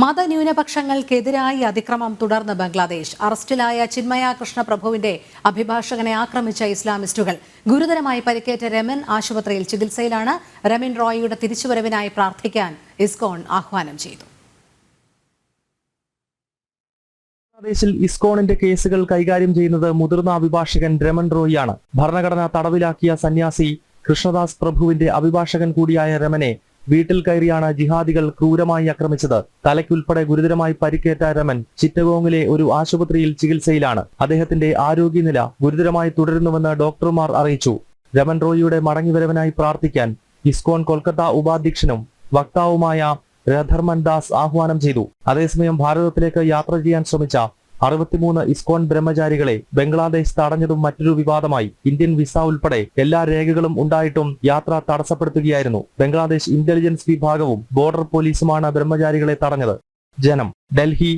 മതന്യൂനപക്ഷങ്ങൾക്കെതിരായി അതിക്രമം തുടർന്ന് ബംഗ്ലാദേശ്. അറസ്റ്റിലായ ചിന്മയ കൃഷ്ണപ്രഭുവിന്റെ അഭിഭാഷകനെ ആക്രമിച്ച ഇസ്ലാമിസ്റ്റുകൾ. ഗുരുതരമായി പരിക്കേറ്റ രമൻ ആശുപത്രിയിൽ ചികിത്സയിലാണ്. രമൻ റോയിയുടെ തിരിച്ചുവരവിനായി പ്രാർത്ഥിക്കാൻ ഇസ്കോൺ ആഹ്വാനം ചെയ്തു. ബംഗ്ലാദേശിൽ ഇസ്കോണിന്റെ കേസുകൾ കൈകാര്യം ചെയ്യുന്നത് മുതിർന്ന അഭിഭാഷകൻ രമൻ റോയിയാണ്. ഭരണഘടന തടവിലാക്കിയ സന്യാസി കൃഷ്ണദാസ് പ്രഭുവിന്റെ അഭിഭാഷകൻ കൂടിയായ രമനെ വീട്ടിൽ കയറിയാണ് ജിഹാദികൾ ക്രൂരമായി ആക്രമിച്ചത്. തലയ്ക്കുൾപ്പെടെ ഗുരുതരമായി പരിക്കേറ്റ രമൻ ചിറ്റഗോങ്ങിലെ ഒരു ആശുപത്രിയിൽ ചികിത്സയിലാണ്. അദ്ദേഹത്തിന്റെ ആരോഗ്യനില ഗുരുതരമായി തുടരുന്നുവെന്ന് ഡോക്ടർമാർ അറിയിച്ചു. രമൻ റോയിയുടെ മടങ്ങിവരവിനായി പ്രാർത്ഥിക്കാൻ ഇസ്കോൺ കൊൽക്കത്ത ഉപാധ്യക്ഷനും വക്താവുമായ രധർമൻ ദാസ് ആഹ്വാനം ചെയ്തു. അതേസമയം ഭാരതത്തിലേക്ക് യാത്ര ചെയ്യാൻ ശ്രമിച്ച 63 ഇസ്കോൺ ബ്രഹ്മചാരികളെ ബംഗ്ലാദേശ് തടഞ്ഞതും മറ്റൊരു വിവാദമായി. ഇന്ത്യൻ വിസ ഉൾപ്പെടെ എല്ലാ രേഖകളും ഉണ്ടായിട്ടും യാത്ര തടസ്സപ്പെടുത്തുകയായിരുന്നു. ബംഗ്ലാദേശ് ഇന്റലിജൻസ് വിഭാഗവും ബോർഡർ പോലീസുമാണ് ബ്രഹ്മചാരികളെ തടഞ്ഞത്. ജനം, ഡൽഹി.